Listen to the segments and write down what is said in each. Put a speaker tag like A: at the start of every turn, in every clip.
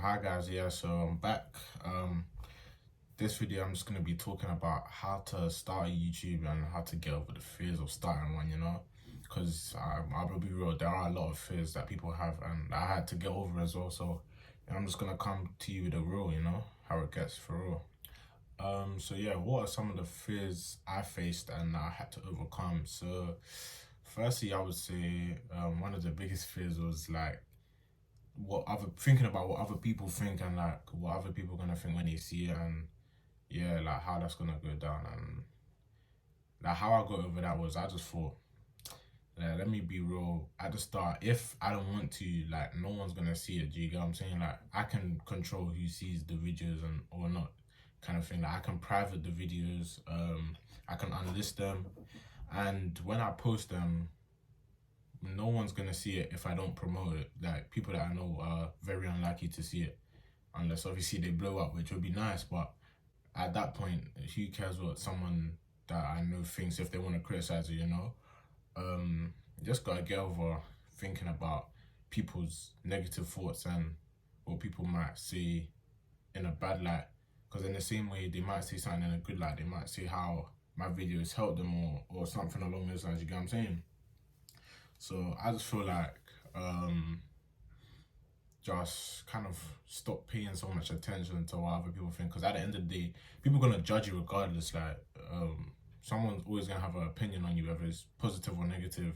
A: Hi guys, yeah, so I'm back. This video I'm just gonna be talking about how to start a YouTube and how to get over the fears of starting one, because I'll be real, there are a lot of fears that people have, and I had to get over as well. So I'm just gonna come to you with the real, how it gets for real. So yeah, what are some of the fears I faced and I had to overcome? So firstly, I would say one of the biggest fears was like thinking about what other people think, and like what other people gonna think when they see it, and yeah, like how that's gonna go down. And like how I got over that was I just thought, let me be real at the start. If I don't want to, like, no one's gonna see it. Do you get what I'm saying? Like, I can control who sees the videos and or not, kind of thing. Like, I can private the videos. I can unlist them, and when I post them, no one's gonna see it if I don't promote it. Like, people that I know are very unlikely to see it unless obviously they blow up, which would be nice. But at that point, who cares what someone that I know thinks if they want to criticize it? Just gotta get over thinking about people's negative thoughts and what people might say in a bad light. Because in the same way, they might say something in a good light. They might say how my videos helped them or something along those lines. You get what I'm saying? So I just feel like just kind of stop paying so much attention to what other people think, because at the end of the day, people are gonna judge you regardless. Like, someone's always gonna have an opinion on you, whether it's positive or negative.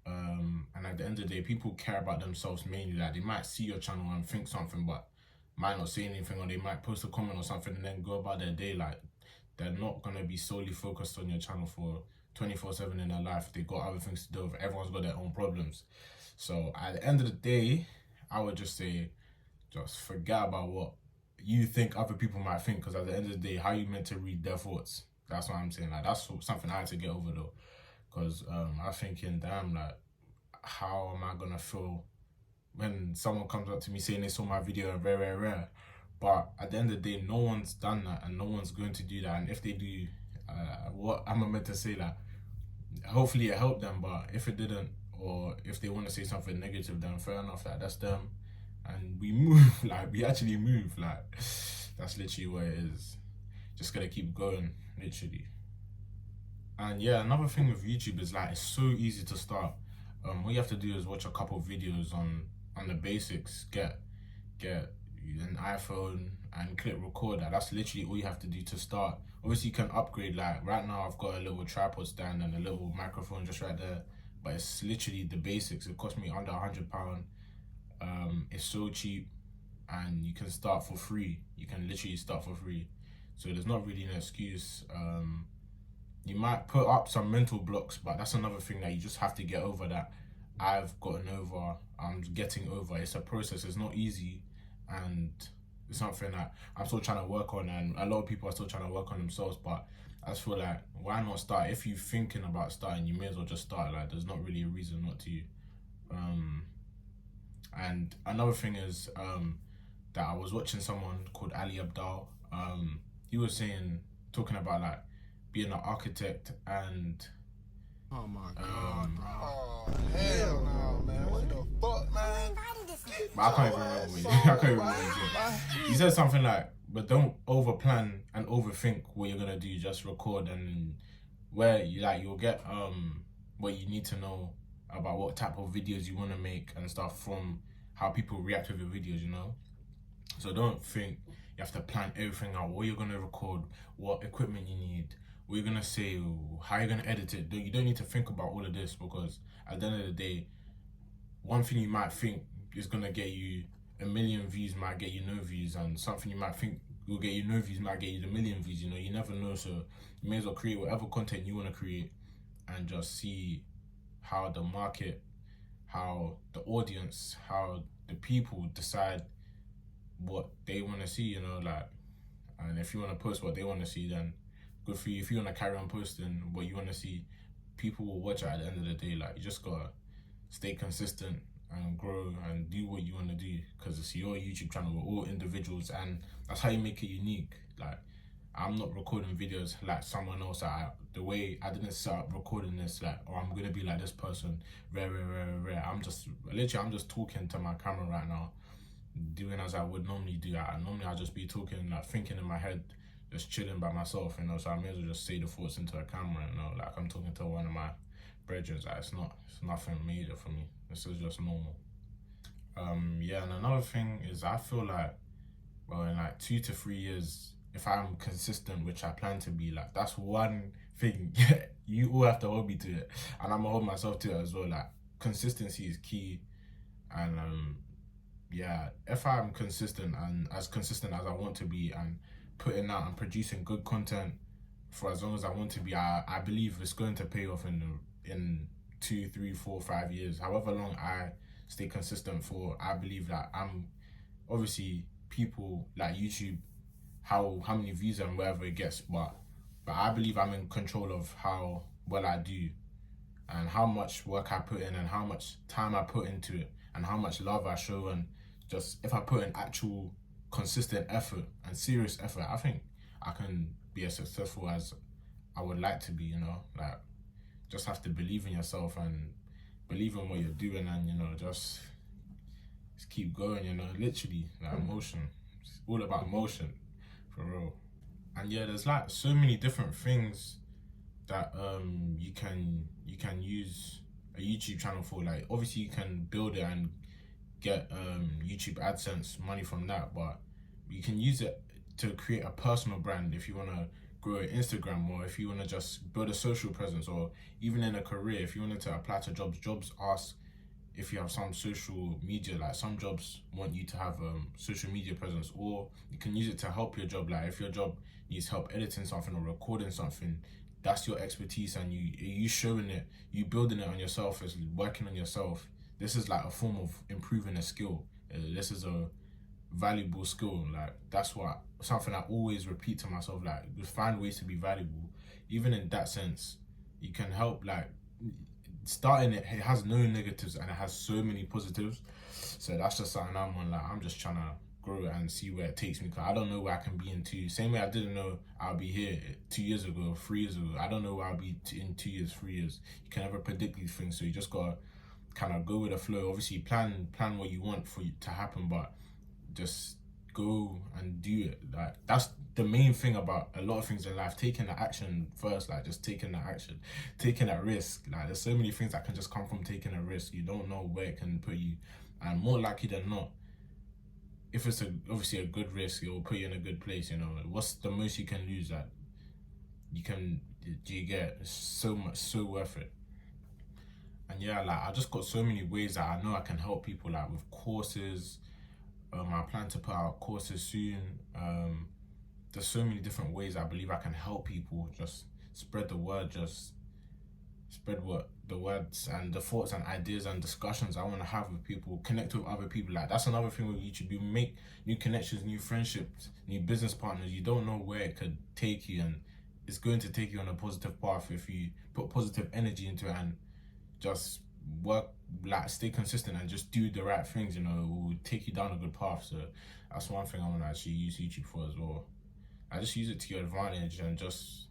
A: And at the end of the day, people care about themselves mainly. Like, they might see your channel and think something, but might not say anything, or they might post a comment or something and then go about their day. Like, they're not gonna be solely focused on your channel for 24/7 in their life. They got other things to do with. Everyone's got their own problems. So at the end of the day, I would just say, just forget about what you think other people might think, because at the end of the day, how you meant to read their thoughts? That's what I'm saying. Like, that's something I had to get over though, because I'm thinking, damn, like, how am I gonna feel when someone comes up to me saying they saw my video and rare? But at the end of the day, no one's done that and no one's going to do that. And if they do, what am I meant to say? Like, hopefully it helped them, but if it didn't, or if they want to say something negative, then fair enough, like, that's them. And we move, like, we actually move, like, that's literally what it is. Just gotta keep going, literally. And yeah, another thing with YouTube is, like, it's so easy to start. All you have to do is watch a couple of videos on the basics, get an iPhone and click record. That's literally all you have to do to start. Obviously you can upgrade. Like, right now I've got a little tripod stand and a little microphone just right there, but it's literally the basics. It cost me under £100. It's so cheap, and you can start for free. You can literally start for free, so there's not really an excuse. You might put up some mental blocks, but that's another thing that you just have to get over, that I've gotten over. I'm getting over. It's a process. It's not easy, and it's something that I'm still trying to work on, and a lot of people are still trying to work on themselves. But I just feel like, why not start? If you're thinking about starting, you may as well just start. Like, there's not really a reason not to. And another thing is that I was watching someone called Ali Abdal. He was talking about, like, being an architect, and
B: oh my god, bro. Oh, hell no, man. What the fuck, man?
A: But I can't even remember what I can't even remember what he said something like, but don't over plan and overthink what you're gonna do. Just record, and where you'll get what you need to know about what type of videos you want to make and stuff from how people react with your videos, So don't think you have to plan everything out, what you're gonna record, what equipment you need, what you're gonna say, how you're gonna edit it. You don't need to think about all of this, because at the end of the day, one thing you might think is gonna get you 1,000,000 views might get you no views, and something you might think will get you no views might get you the 1,000,000 views. You never know. So you may as well create whatever content you want to create, and just see how the market, how the audience, how the people decide what they want to see, like, and if you want to post what they want to see, then good for you. If you want to carry on posting what you want to see, people will watch it at the end of the day. Like, you just gotta stay consistent and grow and do what you want to do, because it's your YouTube channel. We're all individuals, and that's how you make it unique. Like, I'm not recording videos like someone else. The way I didn't set up recording this, like, or I'm gonna be like this person, rare. I'm just talking to my camera right now, doing as I would normally do. Normally I'll just be talking, like thinking in my head, just chilling by myself, you know. So I may as well just say the thoughts into a camera, you know, like I'm talking to one of my brethren. Like it's nothing major for me. This is just normal. Yeah, and another thing is I feel like, well, in like 2 to 3 years, if I'm consistent, which I plan to be, like that's one thing you all have to hold me to it, and I'm gonna hold myself to it as well. Like consistency is key, and yeah, if I'm consistent and as consistent as I want to be, and putting out and producing good content for as long as I want to be, I believe it's going to pay off in 2, 3, 4, 5 years, however long I stay consistent for. I believe that I'm obviously people like YouTube, how many views and whatever it gets, but I believe I'm in control of how well I do and how much work I put in and how much time I put into it and how much love I show. And just if I put in actual consistent effort and serious effort, I think I can be as successful as I would like to be, you know. Like just have to believe in yourself and believe in what you're doing, and you know, just keep going, you know, literally like motion. It's all about motion, for real. And yeah, there's like so many different things that you can use a YouTube channel for. Like obviously you can build it and get YouTube AdSense money from that, but you can use it to create a personal brand if you want to grow an Instagram, or if you want to just build a social presence, or even in a career if you wanted to apply to jobs ask if you have some social media. Like some jobs want you to have social media presence, or you can use it to help your job. Like if your job needs help editing something or recording something, that's your expertise, and you showing it, you building it on yourself, is working on yourself. This is like a form of improving a skill. This is a valuable skill. Like that's what something I always repeat to myself. Like just find ways to be valuable. Even in that sense, you can help. Like starting it has no negatives and it has so many positives. So that's just something I'm on. Like I'm just trying to grow it and see where it takes me, because I don't know where I can be in same way I didn't know I'll be here 2 years ago, 3 years ago. I don't know where I'll be in 2 years, 3 years. You can never predict these things, so you just gotta kind of go with the flow. Obviously plan what you want for you to happen, but just go and do it. Like that's the main thing about a lot of things in life, taking the action first. Like just taking the action, taking that risk. Like there's so many things that can just come from taking a risk. You don't know where it can put you, and more likely than not, if it's obviously a good risk, it will put you in a good place, you know. What's the most you can lose? That do you get? It's so much, so worth it. And yeah, like I just got so many ways that I know I can help people, like with courses. I plan to put out courses soon. There's so many different ways I believe I can help people. Just spread the word, just spread what the words and the thoughts and ideas and discussions I want to have with people, connect with other people. Like that's another thing with YouTube. You make new connections, new friendships, new business partners. You don't know where it could take you, and it's going to take you on a positive path if you put positive energy into it and just work, like stay consistent and just do the right things, you know. It will take you down a good path. So that's one thing I want to actually use YouTube for as well. I just use it to your advantage and just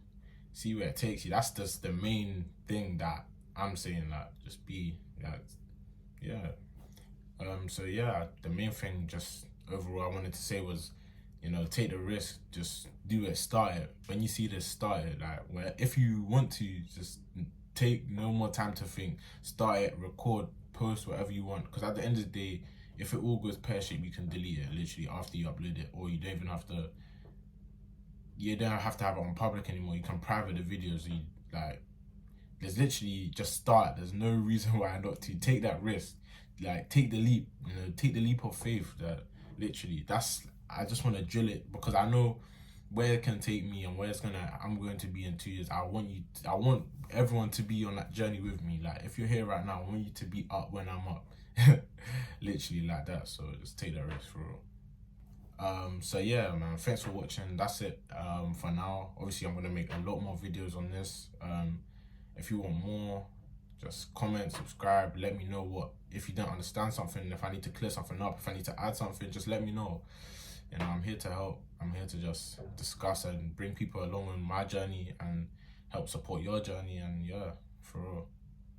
A: see where it takes you. That's just the main thing that I'm saying. Like just be like, yeah. So yeah, the main thing just overall I wanted to say was, you know, take the risk, just do it, start it. When you see this, start it. Like where if you want to, just take no more time to think, start it, record, post, whatever you want. Because at the end of the day, if it all goes pear-shaped, you can delete it literally after you upload it, or you don't have to have it on public anymore. You can private the videos. There's literally just start. There's no reason why not to take that risk. Like take the leap, you know, take the leap of faith. That literally, I just want to drill it because I know where it can take me and where I'm going to be in 2 years. I want everyone to be on that journey with me. Like if you're here right now, I want you to be up when I'm up. Literally like that. So just take that risk for real. So yeah, man, thanks for watching. That's it for now. Obviously I'm gonna make a lot more videos on this. If you want more, just comment, subscribe, let me know if you don't understand something, if I need to clear something up, if I need to add something, just let me know. You know, I'm here to help. I'm here to just discuss and bring people along on my journey and help support your journey. And yeah, for real.